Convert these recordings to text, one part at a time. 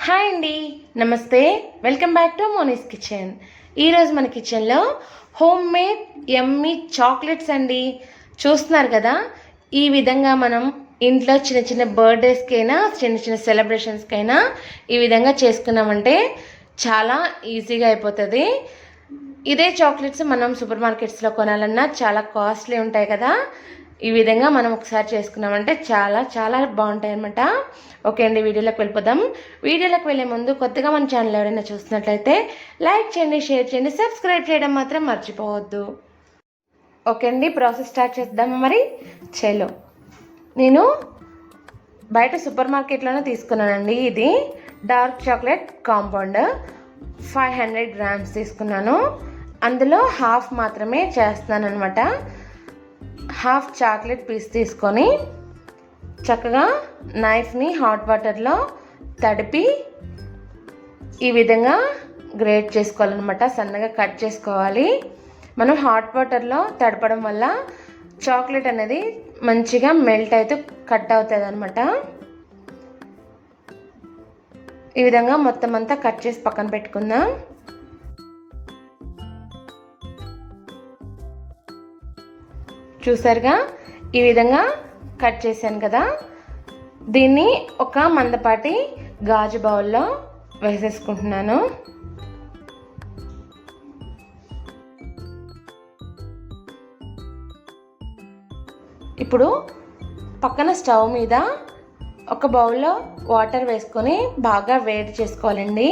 Hi అండి, నమస్తే. Welcome back to Moni's kitchen. ఈరోజు మన కిచెన్లో హోమ్ మేడ్ యమ్మీ చాక్లెట్స్ అండి. చూస్తున్నారు కదా, ఈ విధంగా మనం ఇంట్లో చిన్న చిన్న బర్త్డేస్కైనా చిన్న చిన్న సెలబ్రేషన్స్కైనా ఈ విధంగా చేసుకున్నామంటే చాలా ఈజీగా అయిపోతుంది. ఇదే చాక్లెట్స్ మనం సూపర్ మార్కెట్స్లో కొనాలన్నా చాలా కాస్ట్లీ ఉంటాయి కదా. ఈ విధంగా మనం ఒకసారి చేసుకున్నామంటే చాలా చాలా బాగుంటాయి అన్నమాట. ఓకే అండి, వీడియోలోకి వెళ్ళిపోదాం. వీడియోలోకి వెళ్ళే ముందు కొత్తగా మన ఛానల్ ఎవరైనా చూస్తున్నట్లయితే లైక్ చేయండి, షేర్ చేయండి, సబ్స్క్రైబ్ చేయడం మాత్రం మర్చిపోవద్దు. ఓకే అండి, ప్రాసెస్ స్టార్ట్ చేద్దాము. మరి చలో, నేను బయట సూపర్ మార్కెట్లోనే తీసుకున్నానండి. ఇది డార్క్ చాక్లెట్ కాంపౌండ్ 500 గ్రామ్స్ తీసుకున్నాను. అందులో హాఫ్ మాత్రమే చేస్తున్నాను అనమాట. హాఫ్ చాక్లెట్ పీస్ తీసుకొని చక్కగా నైఫ్ని హాట్ వాటర్లో తడిపి ఈ విధంగా గ్రేట్ చేసుకోవాలన్నమాట. సన్నగా కట్ చేసుకోవాలి. మనం హాట్ వాటర్లో తడపడం వల్ల చాక్లెట్ అనేది మంచిగా మెల్ట్ అయితే కట్ అవుతుంది అనమాట. ఈ విధంగా మొత్తం అంతా కట్ చేసి పక్కన పెట్టుకుందాం. చూసారుగా, ఈ విధంగా కట్ చేశాను కదా. దీన్ని ఒక మందపాటి గాజు బౌల్లో వేసేసుకుంటున్నాను. ఇప్పుడు పక్కన స్టవ్ మీద ఒక బౌల్లో వాటర్ వేసుకొని బాగా వేడి చేసుకోవాలండి.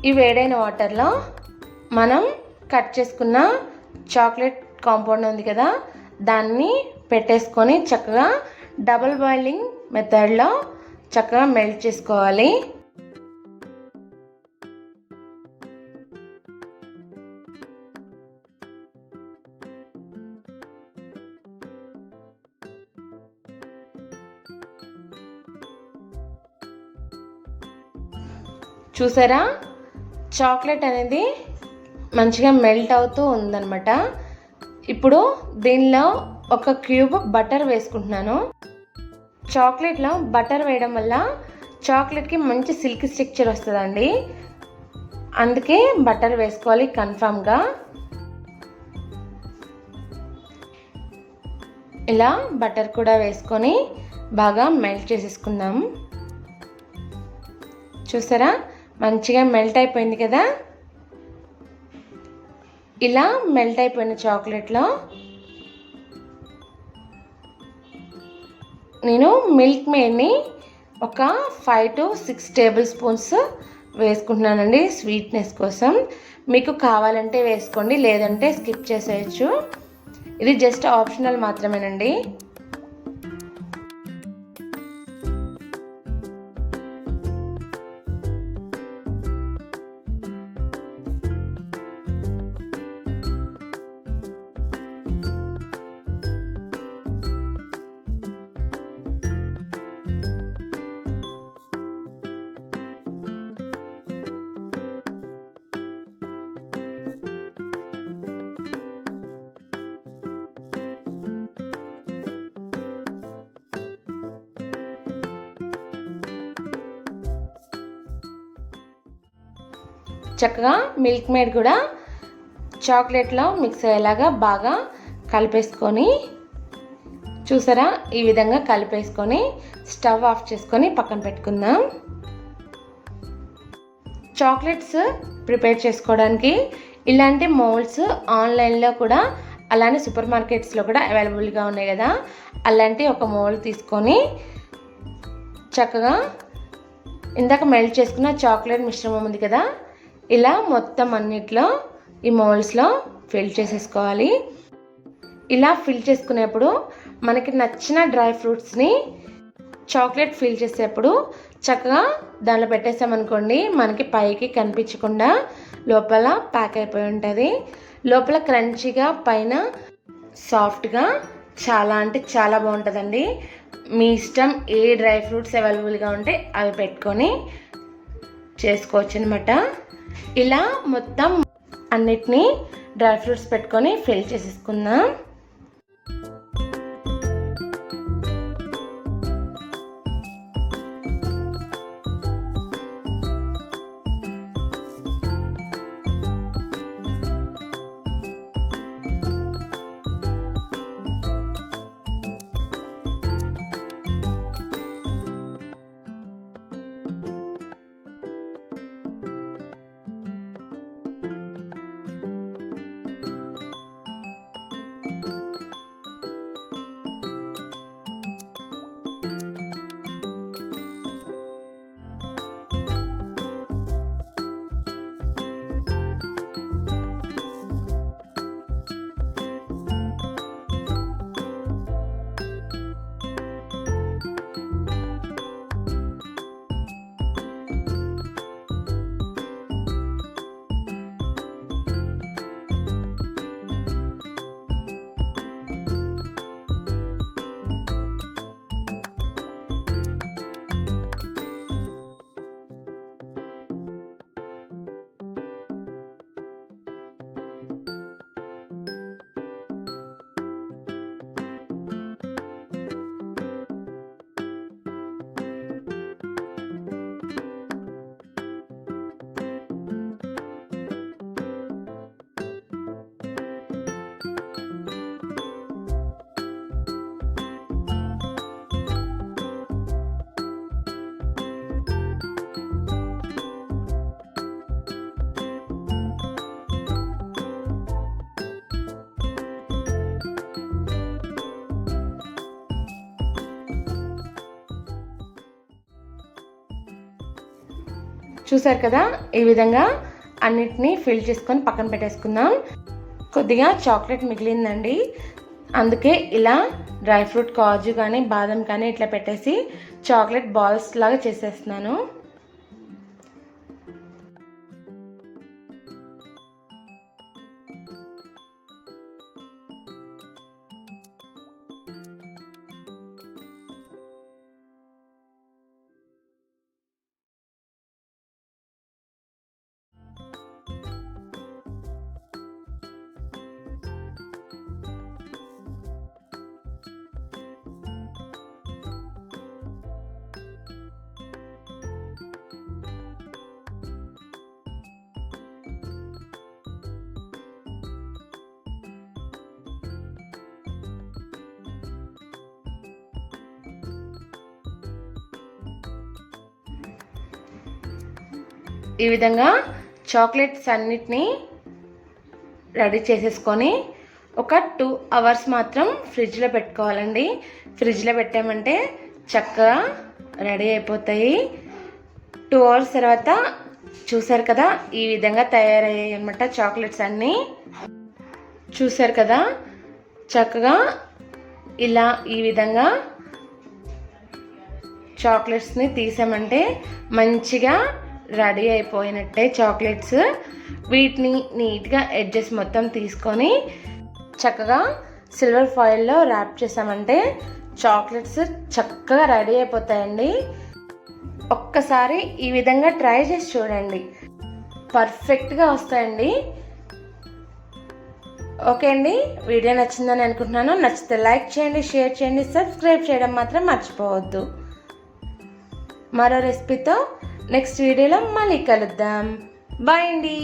ఈ వేడైన వాటర్లో మనం కట్ చేసుకున్న చాక్లెట్ కాంపౌండ్ ఉంది కదా, దాన్ని పెట్టేసుకొని చక్కగా డబుల్ బాయిలింగ్ మెథడ్లో చక్కగా మెల్ట్ చేసుకోవాలి. చూసారా, చాక్లెట్ అనేది మంచిగా మెల్ట్ అవుతూ ఉందన్నమాట. ఇప్పుడు దీనిలో ఒక క్యూబ్ బటర్ వేసుకుంటున్నాను. చాక్లెట్లో బటర్ వేయడం వల్ల చాక్లెట్కి మంచి సిల్క్ స్ట్రక్చర్ వస్తుందండి. అందుకే బటర్ వేసుకోవాలి కన్ఫామ్గా. ఇలా బటర్ కూడా వేసుకొని బాగా మెల్ట్ చేసేసుకుందాం. చూసారా, మంచిగా మెల్ట్ అయిపోయింది కదా. ఇలా మెల్ట్ అయిపోయిన చాక్లెట్లో నేను మిల్క్ మేడ్ని ఒక 5 to 6 టేబుల్ స్పూన్స్ వేసుకుంటున్నానండి స్వీట్నెస్ కోసం. మీకు కావాలంటే వేసుకోండి, లేదంటే స్కిప్ చేసేయచ్చు. ఇది జస్ట్ ఆప్షనల్ మాత్రమేనండి. చక్కగా మిల్క్ మేడ్ కూడా చాక్లెట్లో మిక్స్ అయ్యేలాగా బాగా కలిపేసుకొని, చూసారా, ఈ విధంగా కలిపేసుకొని స్టవ్ ఆఫ్ చేసుకొని పక్కన పెట్టుకుందాం. చాక్లెట్స్ ప్రిపేర్ చేసుకోవడానికి ఇలాంటి మౌల్డ్స్ ఆన్లైన్లో కూడా అలానే సూపర్ మార్కెట్స్లో కూడా అవైలబుల్గా ఉన్నాయి కదా. అలాంటి ఒక మౌల్డ్ తీసుకొని చక్కగా ఇందాక మెల్ట్ చేసుకున్న చాక్లెట్ మిశ్రమం ఉంది కదా, ఇలా మొత్తం అన్నిట్లో ఈ మౌల్డ్స్లో ఫిల్ చేసేసుకోవాలి. ఇలా ఫిల్ చేసుకునేప్పుడు మనకి నచ్చిన డ్రై ఫ్రూట్స్ని చాక్లెట్ ఫిల్ చేసేప్పుడు చక్కగా దానిలో పెట్టేసామనుకోండి, మనకి పైకి కనిపించకుండా లోపల ప్యాక్ అయిపోయి ఉంటుంది. లోపల క్రంచీగా, పైన సాఫ్ట్గా, చాలా అంటే చాలా బాగుంటుందండి. మీ ఇష్టం, ఏ డ్రై ఫ్రూట్స్ అవైలబుల్గా ఉంటే అవి పెట్టుకొని చేసుకోవచ్చు అనమాట. ఇలా మొత్తం అన్నిటినీ డ్రై ఫ్రూట్స్ పెట్టుకొని ఫిల్ చేసేసుకుందాం. చూసారు కదా, ఈ విధంగా అన్నిటినీ ఫిల్ చేసుకొని పక్కన పెట్టేసుకుందాం. కొద్దిగా చాక్లెట్ మిగిలిందండి, అందుకే ఇలా డ్రై ఫ్రూట్ కాజు కానీ బాదం కానీ ఇట్లా పెట్టేసి చాక్లెట్ బాల్స్ లాగా చేసేస్తున్నాను. ఈ విధంగా చాక్లెట్స్ అన్నిటినీ రెడీ చేసేసుకొని ఒక 2 అవర్స్ మాత్రం ఫ్రిడ్జ్లో పెట్టుకోవాలండి. ఫ్రిడ్జ్లో పెట్టామంటే చక్కగా రెడీ అయిపోతాయి. 2 అవర్స్ తర్వాత చూసారు కదా, ఈ విధంగా తయారయ్యాయి అన్నమాట చాక్లెట్స్ అన్నీ. చూసారు కదా, చక్కగా ఇలా ఈ విధంగా చాక్లెట్స్ని తీసామంటే మంచిగా రెడీ అయిపోయినట్టే చాక్లెట్స్. వీటిని నీట్గా ఎడ్జెస్ మొత్తం తీసుకొని చక్కగా సిల్వర్ ఫాయిల్లో ర్యాప్ చేసామంటే చాక్లెట్స్ చక్కగా రెడీ అయిపోతాయండి. ఒక్కసారి ఈ విధంగా ట్రై చేసి చూడండి, పర్ఫెక్ట్గా వస్తాయండి. ఓకే అండి, వీడియో నచ్చిందని అనుకుంటున్నాను. నచ్చితే లైక్ చేయండి, షేర్ చేయండి, సబ్స్క్రైబ్ చేయడం మాత్రం మర్చిపోవద్దు. మరో రెసిపీతో నెక్స్ట్ వీడియోలో మళ్ళీ కలుద్దాం. బాయ్ అండి.